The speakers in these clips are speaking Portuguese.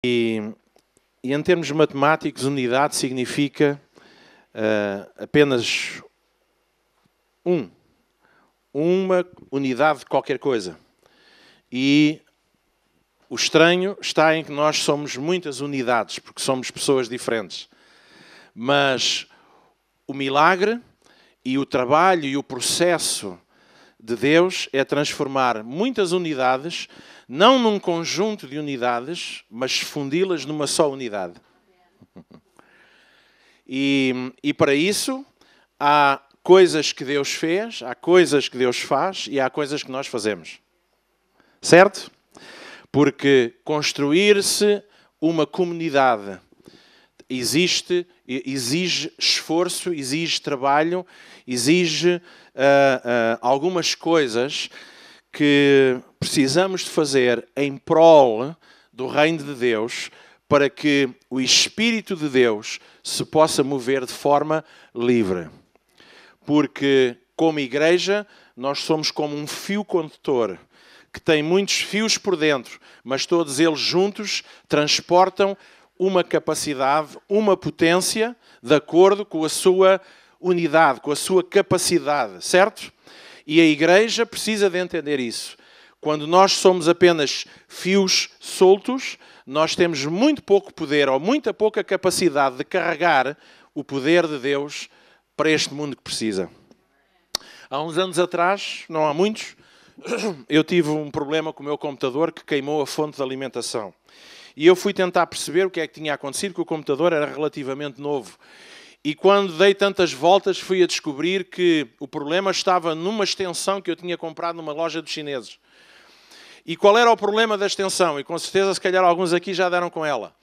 E em termos matemáticos, unidade significa apenas uma unidade de qualquer coisa. E o estranho está em que nós somos muitas unidades, porque somos pessoas diferentes. Mas o milagre e o trabalho e o processo de Deus é transformar muitas unidades, não num conjunto de unidades, mas fundi-las numa só unidade. E para isso, há coisas que Deus fez, há coisas que Deus faz e há coisas que nós fazemos. Certo? Porque construir-se uma comunidade exige esforço, exige trabalho, exige algumas coisas que precisamos de fazer em prol do reino de Deus para que o Espírito de Deus se possa mover de forma livre. Porque, como igreja, nós somos como um fio condutor que tem muitos fios por dentro, mas todos eles juntos transportam uma capacidade, uma potência, de acordo com a sua unidade, com a sua capacidade, certo? E a igreja precisa de entender isso. Quando nós somos apenas fios soltos, nós temos muito pouco poder ou muita pouca capacidade de carregar o poder de Deus para este mundo que precisa. Há uns anos atrás, não há muitos, eu tive um problema com o meu computador que queimou a fonte de alimentação. E eu fui tentar perceber o que é que tinha acontecido, porque o computador era relativamente novo. E quando dei tantas voltas, fui a descobrir que o problema estava numa extensão que eu tinha comprado numa loja dos chineses. E qual era o problema da extensão? E com certeza, se calhar, alguns aqui já deram com ela.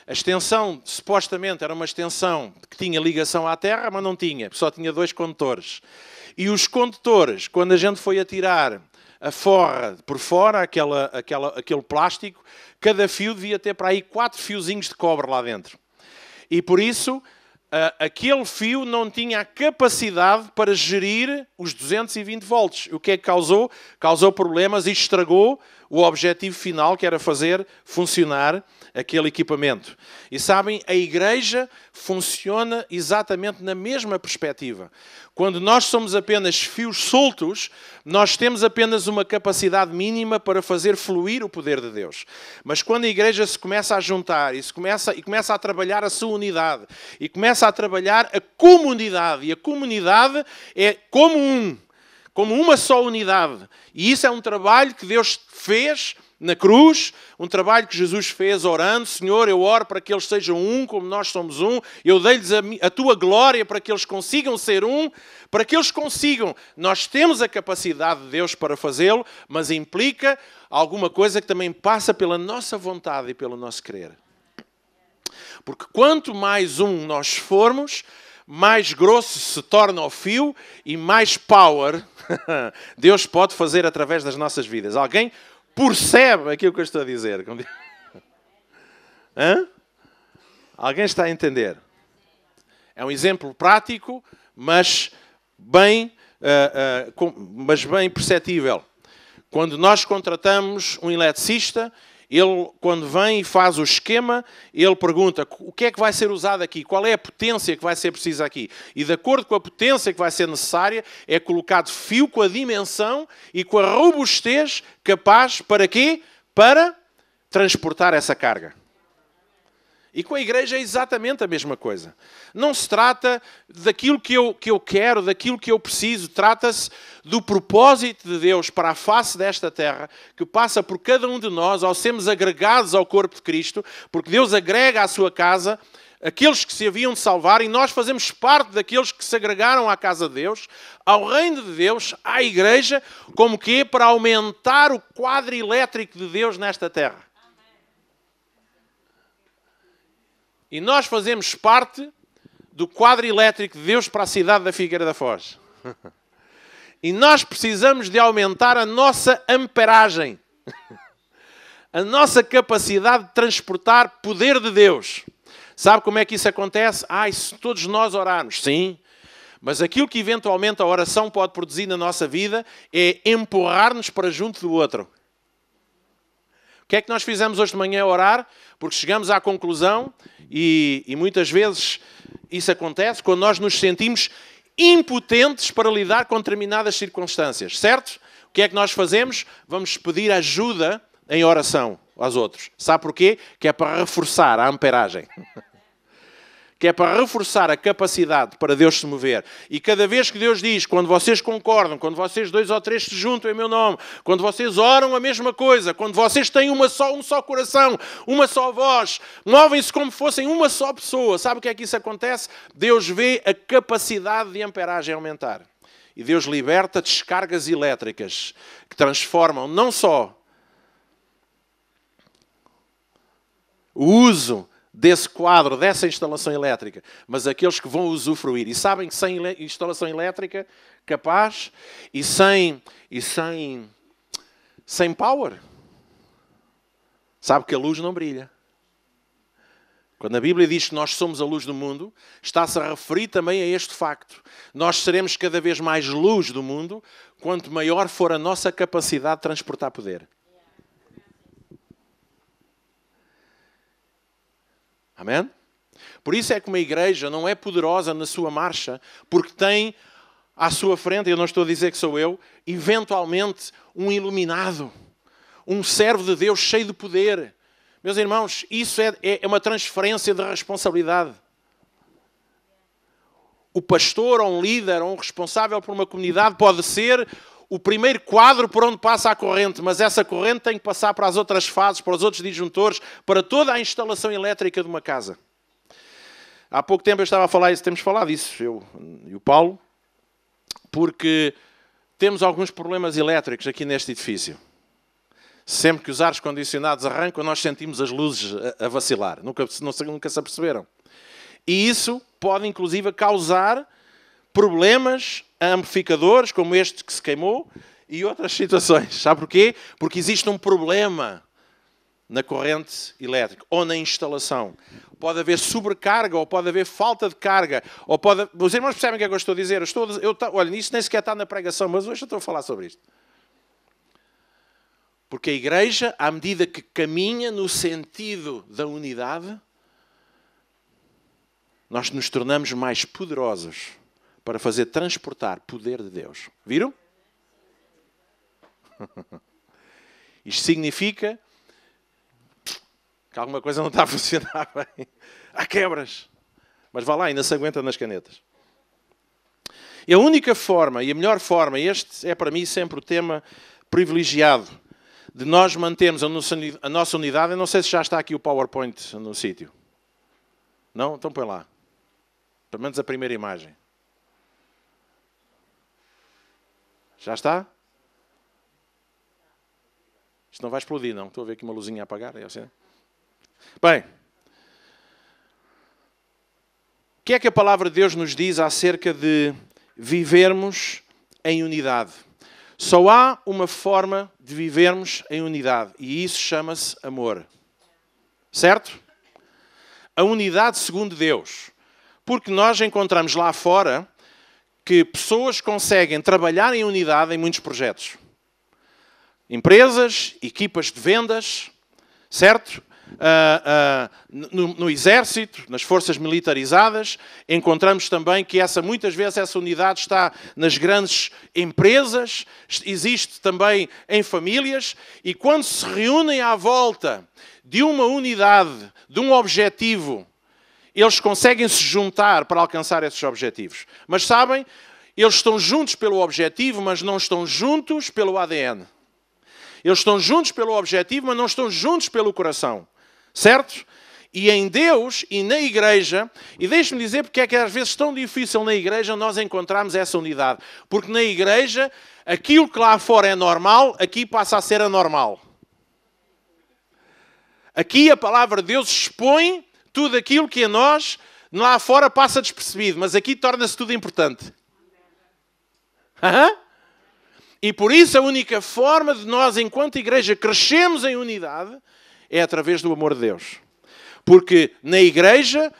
A extensão, supostamente, era uma extensão que tinha ligação à terra, mas não tinha, só tinha 2 condutores. E os condutores, quando a gente foi a tirar a forra por fora, aquele plástico, cada fio devia ter para aí 4 fiozinhos de cobre lá dentro. E por isso, aquele fio não tinha a capacidade para gerir os 220 volts. O que é que causou? Causou problemas e estragou o objetivo final, que era fazer funcionar aquele equipamento. E sabem, a igreja funciona exatamente na mesma perspectiva. Quando nós somos apenas fios soltos, nós temos apenas uma capacidade mínima para fazer fluir o poder de Deus. Mas quando a igreja se começa a juntar e começa a trabalhar a sua unidade e começa a trabalhar a comunidade, e a comunidade é como uma só unidade. E isso é um trabalho que Deus fez na cruz, um trabalho que Jesus fez orando: Senhor, eu oro para que eles sejam um, como nós somos um. Eu dei-lhes a tua glória para que eles consigam ser um, para que eles consigam. Nós temos a capacidade de Deus para fazê-lo, mas implica alguma coisa que também passa pela nossa vontade e pelo nosso querer. Porque quanto mais um nós formos, mais grosso se torna o fio e mais power Deus pode fazer através das nossas vidas. Alguém percebe aquilo que eu estou a dizer? Hã? Alguém está a entender? É um exemplo prático, mas bem perceptível. Quando nós contratamos um eletricista, ele, quando vem e faz o esquema, ele pergunta o que é que vai ser usado aqui, qual é a potência que vai ser precisa aqui. E de acordo com a potência que vai ser necessária, é colocado fio com a dimensão e com a robustez capaz para quê? Para transportar essa carga. E com a igreja é exatamente a mesma coisa. Não se trata daquilo que eu quero, daquilo que eu preciso. Trata-se do propósito de Deus para a face desta terra, que passa por cada um de nós ao sermos agregados ao corpo de Cristo, porque Deus agrega à sua casa aqueles que se haviam de salvar e nós fazemos parte daqueles que se agregaram à casa de Deus, ao reino de Deus, à igreja, como que para aumentar o quadro elétrico de Deus nesta terra. E nós fazemos parte do quadro elétrico de Deus para a cidade da Figueira da Foz. E nós precisamos de aumentar a nossa amperagem. A nossa capacidade de transportar poder de Deus. Sabe como é que isso acontece? Se todos nós orarmos. Sim. Mas aquilo que eventualmente a oração pode produzir na nossa vida é empurrar-nos para junto do outro. que é que nós fizemos hoje de manhã a orar? Porque chegamos à conclusão, e muitas vezes isso acontece, quando nós nos sentimos impotentes para lidar com determinadas circunstâncias, certo? O que é que nós fazemos? Vamos pedir ajuda em oração aos outros. Sabe porquê? Que é para reforçar a amperagem. Que é para reforçar a capacidade para Deus se mover. E cada vez que Deus diz, quando vocês concordam, quando vocês 2 ou 3 se juntam em meu nome, quando vocês oram a mesma coisa, quando vocês têm um só coração, uma só voz, movem-se como fossem uma só pessoa, sabe o que é que isso acontece? Deus vê a capacidade de amperagem aumentar. E Deus liberta descargas elétricas que transformam não só o uso desse quadro, dessa instalação elétrica, mas aqueles que vão usufruir. E sabem que sem instalação elétrica capaz e sem power, sabe que a luz não brilha. Quando a Bíblia diz que nós somos a luz do mundo, está-se a referir também a este facto. Nós seremos cada vez mais luz do mundo, quanto maior for a nossa capacidade de transportar poder. Amém? Por isso é que uma igreja não é poderosa na sua marcha, porque tem à sua frente, eu não estou a dizer que sou eu, eventualmente um iluminado, um servo de Deus cheio de poder. Meus irmãos, isso é uma transferência de responsabilidade. O pastor, ou um líder, ou um responsável por uma comunidade pode ser o primeiro quadro por onde passa a corrente, mas essa corrente tem que passar para as outras fases, para os outros disjuntores, para toda a instalação elétrica de uma casa. Há pouco tempo eu estava a falar isso, temos falado isso, eu e o Paulo, porque temos alguns problemas elétricos aqui neste edifício. Sempre que os ares condicionados arrancam, nós sentimos as luzes a vacilar. Nunca se aperceberam. E isso pode, inclusive, causar problemas a amplificadores, como este que se queimou, e outras situações. Sabe porquê? Porque existe um problema na corrente elétrica ou na instalação. Pode haver sobrecarga, ou pode haver falta de carga, ou pode... Os irmãos percebem o que é que eu estou a dizer? Olha, isto nem sequer está na pregação, mas hoje eu estou a falar sobre isto. Porque a igreja, à medida que caminha no sentido da unidade, nós nos tornamos mais poderosos para fazer transportar poder de Deus. Viram? Isto significa que alguma coisa não está a funcionar bem. Há quebras. Mas vá lá, ainda se aguenta nas canetas. E a única forma, e a melhor forma, este é para mim sempre o tema privilegiado, de nós mantermos a nossa unidade. Eu não sei se já está aqui o PowerPoint no sítio. Não? Então põe lá. Pelo menos a primeira imagem. Já está? Isto não vai explodir, não. Estou a ver aqui uma luzinha a apagar. É assim. Bem. O que é que a palavra de Deus nos diz acerca de vivermos em unidade? Só há uma forma de vivermos em unidade. E isso chama-se amor. Certo? A unidade segundo Deus. Porque nós encontramos lá fora que pessoas conseguem trabalhar em unidade em muitos projetos. Empresas, equipas de vendas, certo? No exército, nas forças militarizadas, encontramos também que muitas vezes essa unidade está nas grandes empresas, existe também em famílias, e quando se reúnem à volta de uma unidade, de um objetivo, eles conseguem se juntar para alcançar esses objetivos. Mas sabem, eles estão juntos pelo objetivo, mas não estão juntos pelo ADN. Eles estão juntos pelo objetivo, mas não estão juntos pelo coração. Certo? E em Deus e na igreja, e deixe-me dizer porque é que às vezes é tão difícil na igreja nós encontrarmos essa unidade. Porque na igreja, aquilo que lá fora é normal, aqui passa a ser anormal. Aqui a palavra de Deus expõe tudo aquilo que a nós, lá fora, passa despercebido. Mas aqui torna-se tudo importante. E por isso a única forma de nós, enquanto igreja, crescemos em unidade é através do amor de Deus. Porque na igreja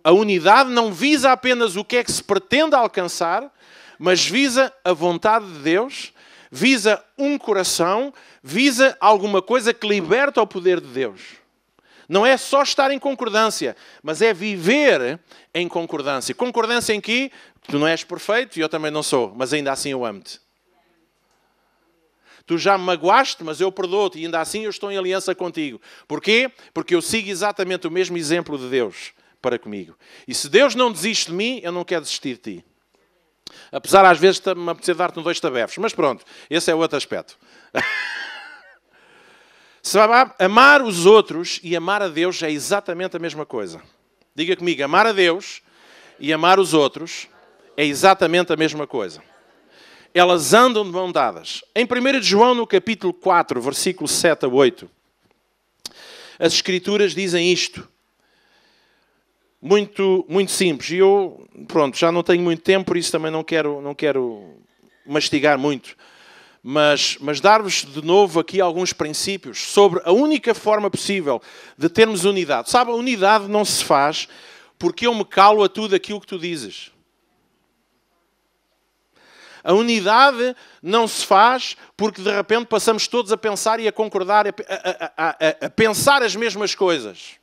a unidade não visa apenas o que é que se pretende alcançar, mas visa a vontade de Deus, visa um coração, visa alguma coisa que liberta o poder de Deus. Não é só estar em concordância, mas é viver em concordância. Concordância em que tu não és perfeito e eu também não sou, mas ainda assim eu amo-te. Tu já me magoaste, mas eu perdoo-te e ainda assim eu estou em aliança contigo. Porquê? Porque eu sigo exatamente o mesmo exemplo de Deus para comigo. E se Deus não desiste de mim, eu não quero desistir de ti. Apesar às vezes de me apetecer dar-te 2 tabefes. Mas pronto, esse é outro aspecto. Amar os outros e amar a Deus é exatamente a mesma coisa. Diga comigo, amar a Deus e amar os outros é exatamente a mesma coisa. Elas andam de mão dadas. Em 1 João, no capítulo 4, versículo 7 a 8, as Escrituras dizem isto. Muito, muito simples. E eu, pronto, já não tenho muito tempo, por isso também não quero mastigar muito. Mas dar-vos de novo aqui alguns princípios sobre a única forma possível de termos unidade. Sabe, a unidade não se faz porque eu me calo a tudo aquilo que tu dizes. A unidade não se faz porque de repente passamos todos a pensar e a concordar, a pensar as mesmas coisas.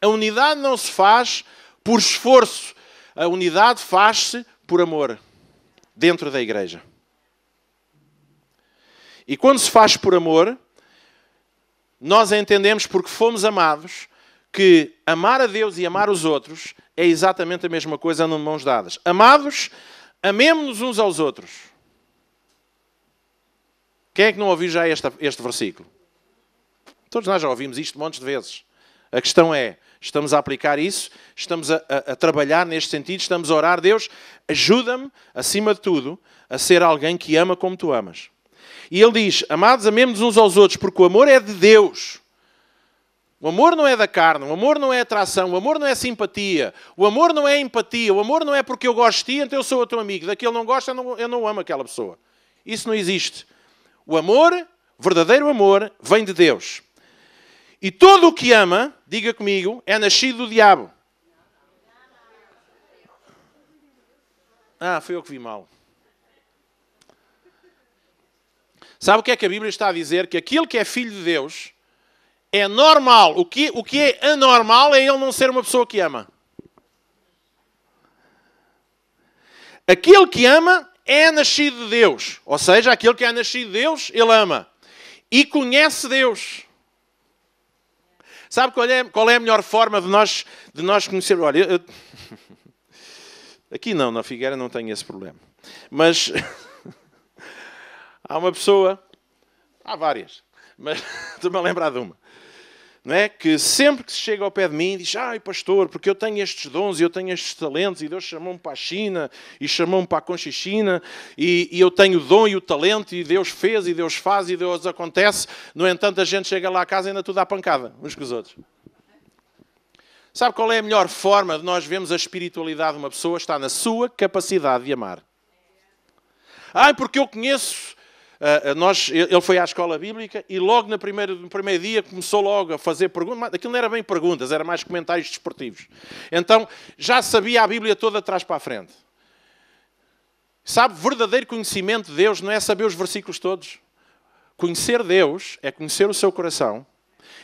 A unidade não se faz por esforço. A unidade faz-se por amor dentro da igreja. E quando se faz por amor, nós entendemos, porque fomos amados, que amar a Deus e amar os outros é exatamente a mesma coisa, andam de mãos dadas. Amados, amemo-nos uns aos outros. Quem é que não ouviu já este versículo? Todos nós já ouvimos isto montes de vezes. A questão é, estamos a aplicar isso, estamos a trabalhar neste sentido, estamos a orar, Deus, ajuda-me, acima de tudo, a ser alguém que ama como tu amas. E ele diz, amados, amemos uns aos outros, porque o amor é de Deus. O amor não é da carne, o amor não é atração, o amor não é simpatia, o amor não é empatia, o amor não é porque eu gosto de ti, então eu sou o teu amigo. Daquele não gosta, eu não amo aquela pessoa. Isso não existe. O amor, verdadeiro amor, vem de Deus. E todo o que ama, diga comigo, é nascido do diabo. Foi eu que vi mal. Sabe o que é que a Bíblia está a dizer? Que aquilo que é filho de Deus é normal. O que é anormal é ele não ser uma pessoa que ama. Aquele que ama é nascido de Deus. Ou seja, aquele que é nascido de Deus, ele ama. E conhece Deus. Sabe qual é a melhor forma de nós conhecer? Olha, aqui não, na Figueira não tenho esse problema. Mas há uma pessoa, há várias, mas estou-me a lembrar de uma. Não é? Que sempre que se chega ao pé de mim diz, pastor, porque eu tenho estes dons e eu tenho estes talentos e Deus chamou-me para a China e chamou-me para a Conchichina e eu tenho o dom e o talento e Deus fez e Deus faz e Deus acontece. No entanto, a gente chega lá a casa e ainda tudo dá pancada uns com os outros. Sabe qual é a melhor forma de nós vermos a espiritualidade de uma pessoa? Está na sua capacidade de amar. Porque eu conheço... ele foi à escola bíblica e logo no primeiro dia começou logo a fazer perguntas. Aquilo não era bem perguntas, era mais comentários desportivos. Então já sabia a Bíblia toda de trás para a frente. Sabe, verdadeiro conhecimento de Deus não é saber os versículos todos. Conhecer Deus é conhecer o seu coração.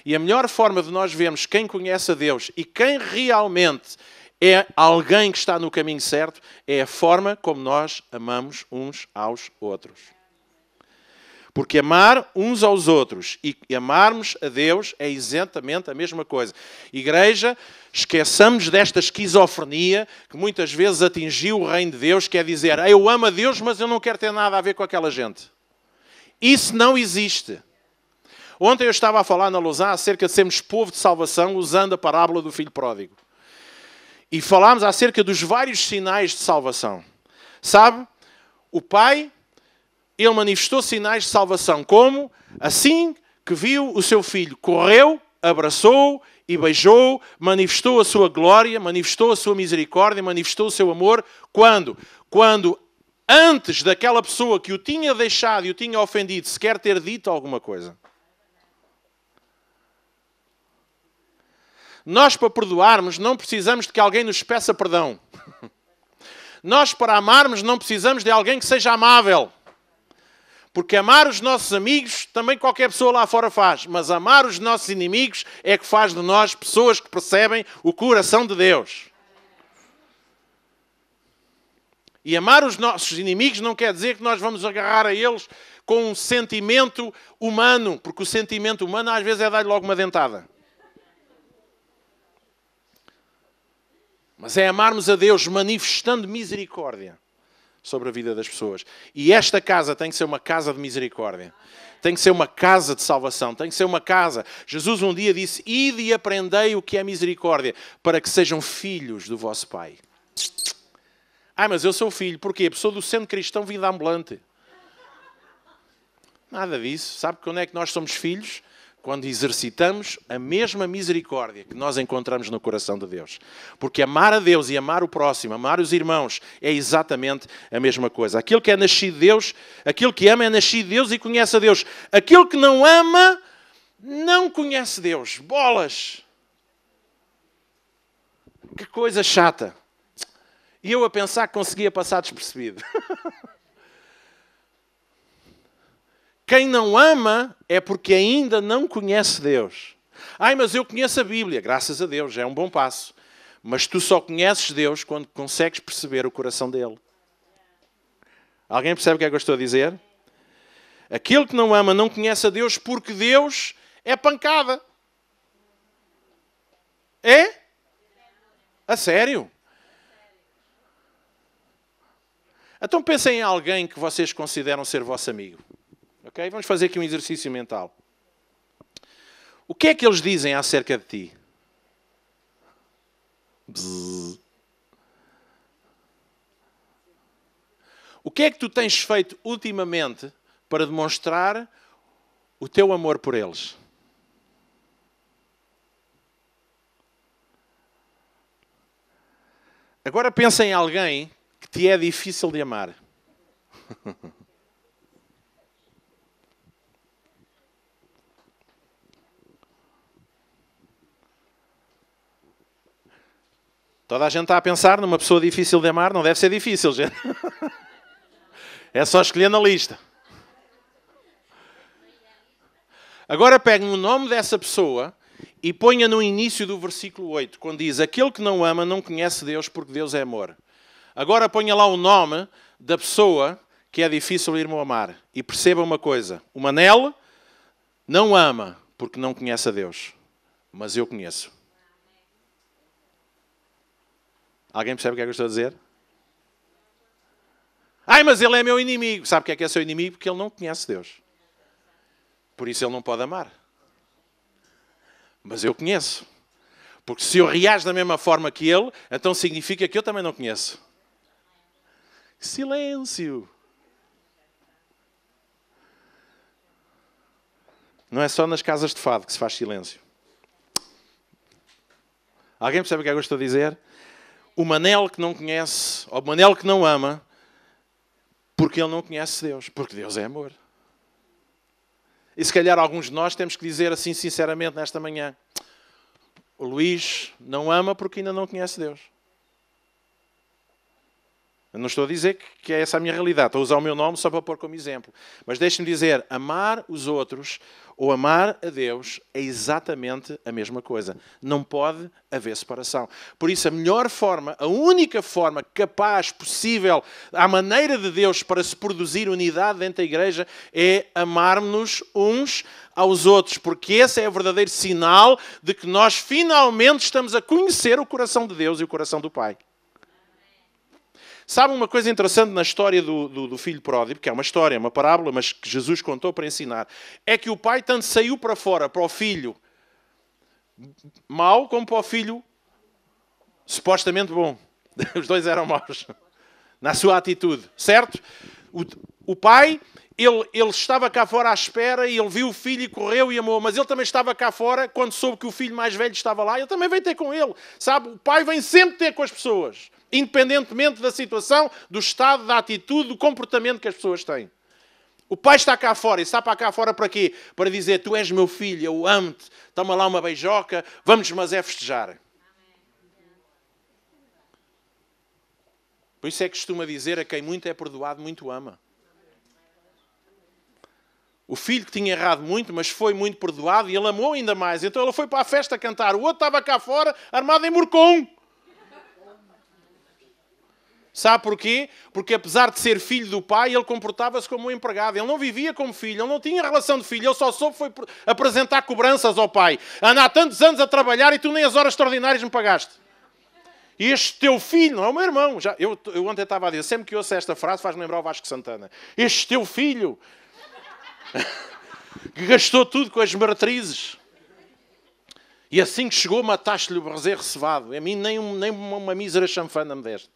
E a melhor forma de nós vermos quem conhece a Deus e quem realmente é alguém que está no caminho certo é a forma como nós amamos uns aos outros. Porque amar uns aos outros e amarmos a Deus é exatamente a mesma coisa. Igreja, esqueçamos desta esquizofrenia que muitas vezes atingiu o reino de Deus, que é dizer, eu amo a Deus, mas eu não quero ter nada a ver com aquela gente. Isso não existe. Ontem eu estava a falar na Lausanne acerca de sermos povo de salvação usando a parábola do filho pródigo. E falámos acerca dos vários sinais de salvação. Sabe? O pai... ele manifestou sinais de salvação, como assim que viu o seu filho, correu, abraçou e beijou, manifestou a sua glória, manifestou a sua misericórdia, manifestou o seu amor. Quando? Quando antes daquela pessoa que o tinha deixado e o tinha ofendido sequer ter dito alguma coisa. Nós, para perdoarmos, não precisamos de que alguém nos peça perdão. Nós, para amarmos, não precisamos de alguém que seja amável. Porque amar os nossos amigos também qualquer pessoa lá fora faz. Mas amar os nossos inimigos é que faz de nós pessoas que percebem o coração de Deus. E amar os nossos inimigos não quer dizer que nós vamos agarrar a eles com um sentimento humano. Porque o sentimento humano às vezes é dar-lhe logo uma dentada. Mas é amarmos a Deus manifestando misericórdia sobre a vida das pessoas. E esta casa tem que ser uma casa de misericórdia. Tem que ser uma casa de salvação. Tem que ser uma casa. Jesus um dia disse: ide e aprendei o que é misericórdia, para que sejam filhos do vosso Pai. Mas eu sou filho. Porquê? A pessoa do centro cristão vida ambulante. Nada disso. Sabe quando é que nós somos filhos? Quando exercitamos a mesma misericórdia que nós encontramos no coração de Deus. Porque amar a Deus e amar o próximo, amar os irmãos, é exatamente a mesma coisa. Aquele que é nascido de Deus, aquele que ama é nascido de Deus e conhece a Deus. Aquele que não ama, não conhece Deus. Bolas! Que coisa chata. E eu a pensar que conseguia passar despercebido. Quem não ama é porque ainda não conhece Deus. Mas eu conheço a Bíblia. Graças a Deus, já é um bom passo. Mas tu só conheces Deus quando consegues perceber o coração dele. Alguém percebe o que é que eu estou a dizer? Aquele que não ama não conhece a Deus porque Deus é pancada. É? A sério? Então pensem em alguém que vocês consideram ser vosso amigo. Ok? Vamos fazer aqui um exercício mental. O que é que eles dizem acerca de ti? Bzzz. O que é que tu tens feito ultimamente para demonstrar o teu amor por eles? Agora pensa em alguém que te é difícil de amar. Toda a gente está a pensar numa pessoa difícil de amar. Não deve ser difícil, gente. É só escolher na lista. Agora pegue no nome dessa pessoa e ponha no início do versículo 8, quando diz: aquele que não ama não conhece Deus, porque Deus é amor. Agora ponha lá o nome da pessoa que é difícil ir-me amar. E perceba uma coisa: o Manel não ama porque não conhece a Deus. Mas eu conheço. Alguém percebe o que é que eu estou a dizer? Mas ele é meu inimigo. Sabe o que é seu inimigo? Porque ele não conhece Deus. Por isso ele não pode amar. Mas eu conheço. Porque se eu reajo da mesma forma que ele, então significa que eu também não conheço. Silêncio. Não é só nas casas de fado que se faz silêncio. Alguém percebe o que é que eu estou a dizer? O Manel que não conhece, ou o Manel que não ama, porque ele não conhece Deus. Porque Deus é amor. E se calhar alguns de nós temos que dizer assim sinceramente nesta manhã: o Luís não ama porque ainda não conhece Deus. Eu não estou a dizer que é essa a minha realidade. Estou a usar o meu nome só para pôr como exemplo. Mas deixe-me dizer, amar os outros ou amar a Deus é exatamente a mesma coisa. Não pode haver separação. Por isso, a melhor forma, a única forma capaz, possível, à maneira de Deus para se produzir unidade dentro da igreja é amarmos-nos uns aos outros. Porque esse é o verdadeiro sinal de que nós finalmente estamos a conhecer o coração de Deus e o coração do Pai. Sabe uma coisa interessante na história do filho pródigo, que é uma história, uma parábola, mas que Jesus contou para ensinar, é que o pai tanto saiu para fora, para o filho mau, como para o filho supostamente bom. Os dois eram maus, na sua atitude, certo? O pai, ele estava cá fora à espera e ele viu o filho e correu e amou, mas ele também estava cá fora quando soube que o filho mais velho estava lá, ele também veio ter com ele, sabe? O pai vem sempre ter com as pessoas. Independentemente da situação, do estado, da atitude, do comportamento que as pessoas têm. O pai está cá fora. E está para cá fora para quê? Para dizer: tu és meu filho, eu amo-te. Toma lá uma beijoca, vamos mas é festejar. Por isso é que costuma dizer: a quem muito é perdoado, muito ama. O filho que tinha errado muito, mas foi muito perdoado e ele amou ainda mais. Então ele foi para a festa cantar. O outro estava cá fora, armado em morcão. Sabe porquê? Porque apesar de ser filho do pai, ele comportava-se como um empregado. Ele não vivia como filho, ele não tinha relação de filho. Ele só soube foi apresentar cobranças ao pai. Anda há tantos anos a trabalhar e tu nem as horas extraordinárias me pagaste. E este teu filho, não é o meu irmão. Eu ontem estava a dizer, sempre que ouço esta frase faz-me lembrar o Vasco Santana. Este teu filho que gastou tudo com as meretrizes. E assim que chegou mataste-lhe o bezerro cevado. A mim nem uma mísera chanfana me deste.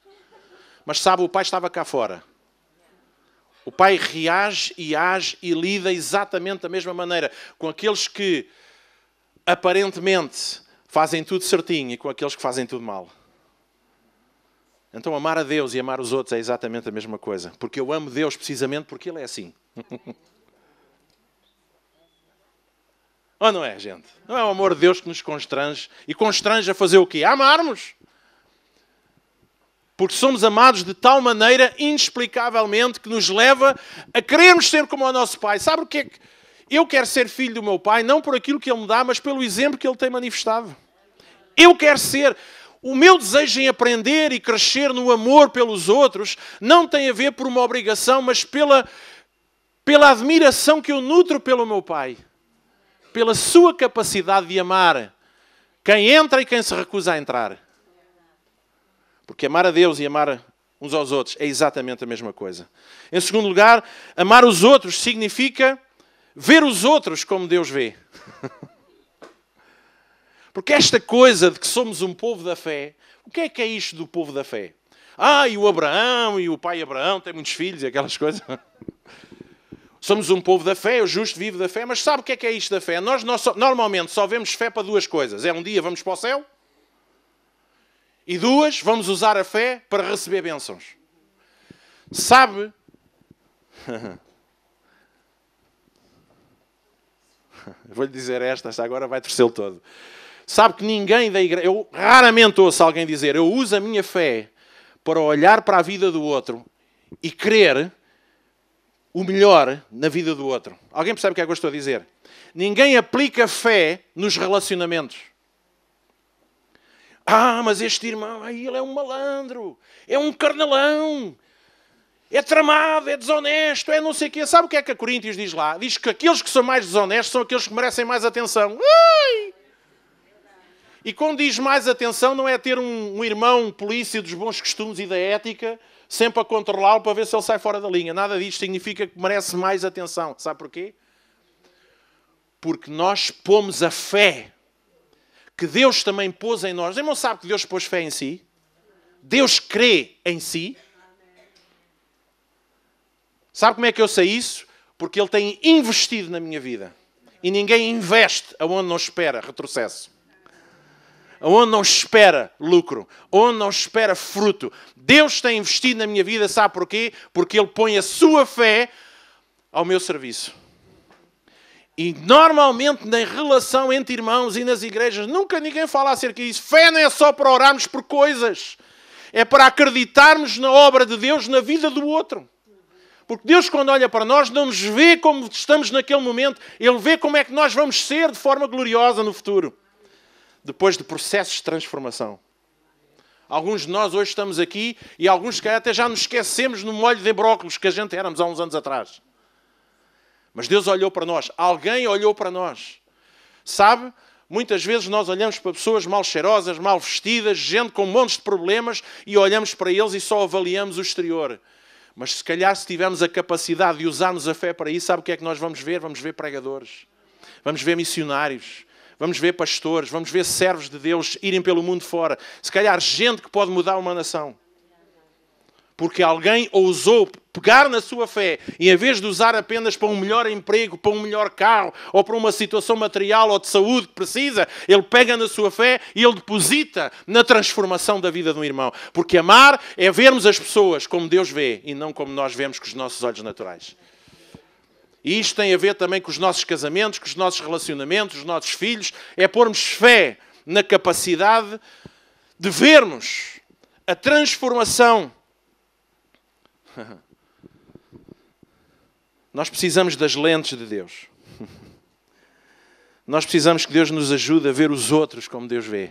Mas sabe, o pai estava cá fora. O pai reage e age e lida exatamente da mesma maneira com aqueles que aparentemente fazem tudo certinho e com aqueles que fazem tudo mal. Então amar a Deus e amar os outros é exatamente a mesma coisa. Porque eu amo Deus precisamente porque Ele é assim. Ou não é, gente? Não é o amor de Deus que nos constrange e constrange a fazer o quê? A amarmos. Porque somos amados de tal maneira, inexplicavelmente, que nos leva a querermos ser como o nosso Pai. Sabe o que é que... Eu quero ser filho do meu Pai, não por aquilo que Ele me dá, mas pelo exemplo que Ele tem manifestado. Eu quero ser... O meu desejo em aprender e crescer no amor pelos outros não tem a ver por uma obrigação, mas pela admiração que eu nutro pelo meu Pai. Pela sua capacidade de amar quem entra e quem se recusa a entrar. Porque amar a Deus e amar uns aos outros é exatamente a mesma coisa. Em segundo lugar, amar os outros significa ver os outros como Deus vê. Porque esta coisa de que somos um povo da fé, o que é isto do povo da fé? E o Abraão e o pai Abraão tem muitos filhos e aquelas coisas. Somos um povo da fé, o justo vive da fé, mas sabe o que é isto da fé? Nós normalmente só vemos fé para duas coisas. É um dia vamos para o céu. E duas, vamos usar a fé para receber bênçãos. Sabe? Vou-lhe dizer esta agora vai torcê-lo todo. Sabe que ninguém da igreja... Eu raramente ouço alguém dizer, eu uso a minha fé para olhar para a vida do outro e querer o melhor na vida do outro. Alguém percebe o que é que eu estou a dizer? Ninguém aplica fé nos relacionamentos. Mas este irmão, ele é um malandro, é um carnalão, é tramado, é desonesto, é não sei o quê. Sabe o que é que a Coríntios diz lá? Diz que aqueles que são mais desonestos são aqueles que merecem mais atenção. E quando diz mais atenção, não é ter um irmão polícia dos bons costumes e da ética, sempre a controlá-lo para ver se ele sai fora da linha. Nada disto significa que merece mais atenção. Sabe porquê? Porque nós pomos a fé que Deus também pôs em nós. Não sabe que Deus pôs fé em si? Deus crê em si? Sabe como é que eu sei isso? Porque Ele tem investido na minha vida. E ninguém investe aonde não espera retrocesso. Aonde não espera lucro. Onde não espera fruto. Deus tem investido na minha vida, sabe porquê? Porque Ele põe a sua fé ao meu serviço. E normalmente na relação entre irmãos e nas igrejas, nunca ninguém fala acerca disso. Fé não é só para orarmos por coisas. É para acreditarmos na obra de Deus na vida do outro. Porque Deus, quando olha para nós, não nos vê como estamos naquele momento. Ele vê como é que nós vamos ser de forma gloriosa no futuro. Depois de processos de transformação. Alguns de nós hoje estamos aqui e alguns que até já nos esquecemos no molho de brócolos que a gente éramos há uns anos atrás. Mas Deus olhou para nós. Alguém olhou para nós. Sabe? Muitas vezes nós olhamos para pessoas mal cheirosas, mal vestidas, gente com montes de problemas e olhamos para eles e só avaliamos o exterior. Mas se calhar se tivermos a capacidade de usarmos a fé para isso, sabe o que é que nós vamos ver? Vamos ver pregadores. Vamos ver missionários. Vamos ver pastores. Vamos ver servos de Deus irem pelo mundo fora. Se calhar gente que pode mudar uma nação. Porque alguém ousou pegar na sua fé e em vez de usar apenas para um melhor emprego, para um melhor carro ou para uma situação material ou de saúde que precisa, ele pega na sua fé e ele deposita na transformação da vida de um irmão. Porque amar é vermos as pessoas como Deus vê e não como nós vemos com os nossos olhos naturais. E isto tem a ver também com os nossos casamentos, com os nossos relacionamentos, os nossos filhos. É pormos fé na capacidade de vermos a transformação Nós precisamos das lentes de Deus. Nós precisamos que Deus nos ajude a ver os outros como Deus vê.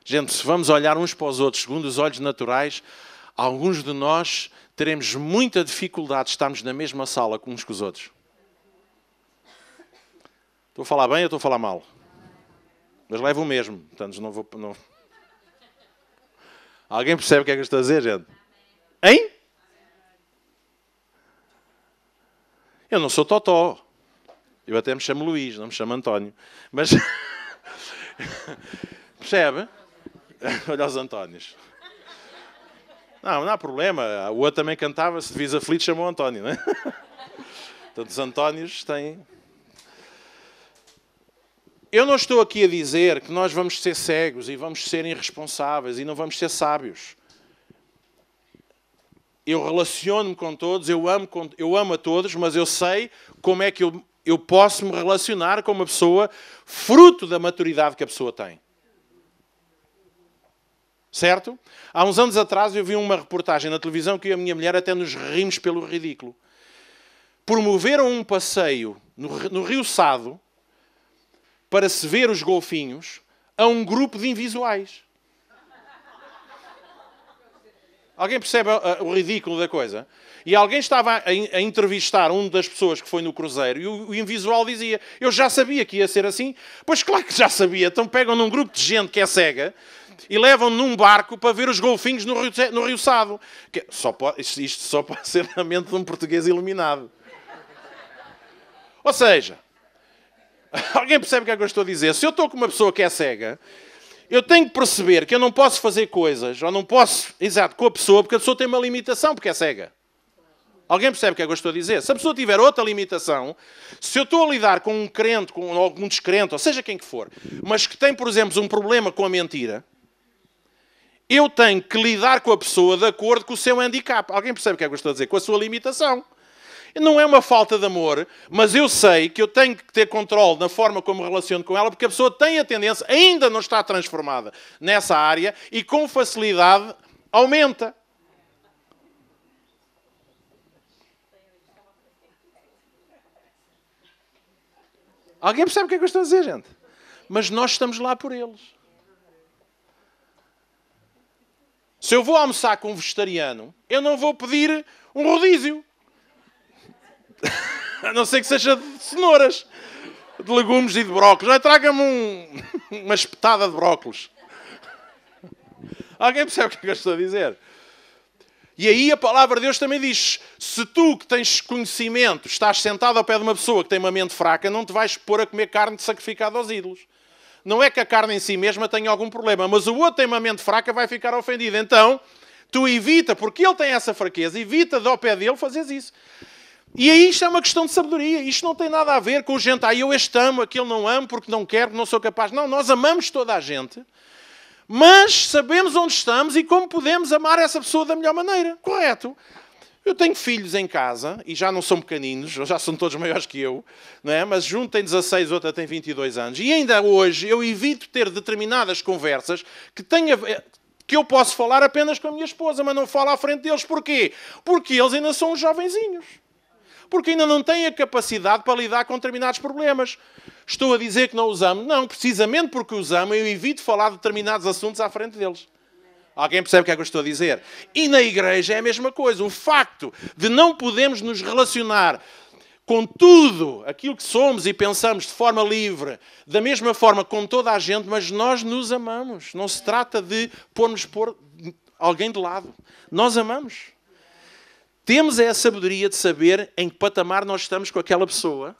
Gente, se vamos olhar uns para os outros segundo os olhos naturais, alguns de nós teremos muita dificuldade de estarmos na mesma sala uns com os outros. Estou a falar bem ou estou a falar mal? Mas levo o mesmo. Portanto, não vou... Não... Alguém percebe o que é que eu estou a dizer, gente? Hein? Eu não sou totó. Eu até me chamo Luís, não me chamo António. Mas... Percebe? Olha os Antónios. Não há problema. O outro também cantava, se devias aflito, chamou António, não é? Portanto, os Antónios têm... Eu não estou aqui a dizer que nós vamos ser cegos e vamos ser irresponsáveis e não vamos ser sábios. Eu relaciono-me com todos, eu amo a todos, mas eu sei como é que eu posso me relacionar com uma pessoa fruto da maturidade que a pessoa tem. Certo? Há uns anos atrás eu vi uma reportagem na televisão que eu e a minha mulher até nos rimos pelo ridículo. Promoveram um passeio no Rio Sado para se ver os golfinhos a um grupo de invisuais. Alguém percebe o ridículo da coisa? E alguém estava a entrevistar uma das pessoas que foi no cruzeiro e o invisual dizia: eu já sabia que ia ser assim. Pois claro que já sabia. Então pegam num grupo de gente que é cega e levam num barco para ver os golfinhos no Rio Sado. Isto só pode ser na mente de um português iluminado. Ou seja, alguém percebe o que é que eu estou a dizer? Se eu estou com uma pessoa que é cega, eu tenho que perceber que eu não posso fazer coisas, ou não posso, com a pessoa, porque a pessoa tem uma limitação, porque é cega. Alguém percebe o que é que eu estou a dizer? Se a pessoa tiver outra limitação, se eu estou a lidar com um crente, com algum descrente, ou seja quem que for, mas que tem, por exemplo, um problema com a mentira, eu tenho que lidar com a pessoa de acordo com o seu handicap. Alguém percebe o que é que eu estou a dizer? Com a sua limitação. Não é uma falta de amor, mas eu sei que eu tenho que ter controle na forma como me relaciono com ela, porque a pessoa tem a tendência, ainda não está transformada nessa área, e com facilidade aumenta. Alguém percebe o que é que eu estou a dizer, gente? Mas nós estamos lá por eles. Se eu vou almoçar com um vegetariano, eu não vou pedir um rodízio. A não ser que seja de cenouras, de legumes e de brócolis. Traga-me uma espetada de brócolis. Alguém percebe o que é que eu estou a dizer? E aí a palavra de Deus também diz: se tu que tens conhecimento estás sentado ao pé de uma pessoa que tem uma mente fraca, não te vais pôr a comer carne sacrificada aos ídolos. Não é que a carne em si mesma tenha algum problema, mas o outro tem uma mente fraca, vai ficar ofendido. Então, tu evita, porque ele tem essa fraqueza, evita de ao pé dele fazeres isso. E aí isto é uma questão de sabedoria. Isto não tem nada a ver com gente, eu este amo, aquele não amo, porque não quero, porque não sou capaz. Não, nós amamos toda a gente, mas sabemos onde estamos e como podemos amar essa pessoa da melhor maneira. Correto? Eu tenho filhos em casa, e já não são pequeninos, já são todos maiores que eu, não é? Mas um tem 16, outra tem 22 anos. E ainda hoje eu evito ter determinadas conversas que eu posso falar apenas com a minha esposa, mas não falo à frente deles. Porquê? Porque eles ainda são uns jovenzinhos. Porque ainda não têm a capacidade para lidar com determinados problemas. Estou a dizer que não os amo? Não, precisamente porque os amo, eu evito falar de determinados assuntos à frente deles. Alguém percebe o que é que eu estou a dizer? E na igreja é a mesma coisa. O facto de não podermos nos relacionar com tudo aquilo que somos e pensamos de forma livre, da mesma forma com toda a gente, mas nós nos amamos. Não se trata de pôr alguém de lado. Nós amamos. Temos a sabedoria de saber em que patamar nós estamos com aquela pessoa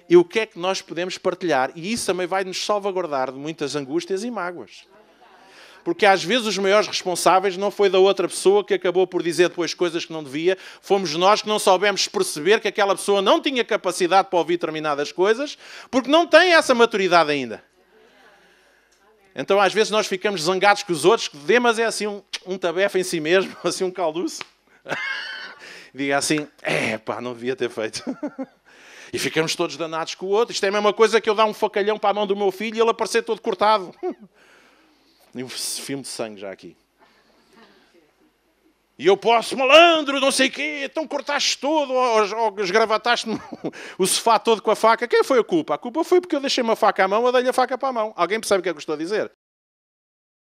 e o que é que nós podemos partilhar. E isso também vai nos salvaguardar de muitas angústias e mágoas. Porque às vezes os maiores responsáveis não foi da outra pessoa que acabou por dizer depois coisas que não devia. Fomos nós que não soubemos perceber que aquela pessoa não tinha capacidade para ouvir determinadas coisas, porque não tem essa maturidade ainda. Então às vezes nós ficamos zangados com os outros, que Demas é assim um tabefe em si mesmo, assim um calduço. Diga assim: não devia ter feito. E ficamos todos danados com o outro. Isto é a mesma coisa que eu dar um facalhão para a mão do meu filho e ele aparecer todo cortado. E um filme de sangue já aqui. E eu posso, malandro, não sei o quê, então cortaste tudo, ou esgravataste o sofá todo com a faca. Quem foi a culpa? A culpa foi porque eu deixei uma faca à mão, eu dei-lhe a faca para a mão. Alguém percebe o que é que eu estou a dizer?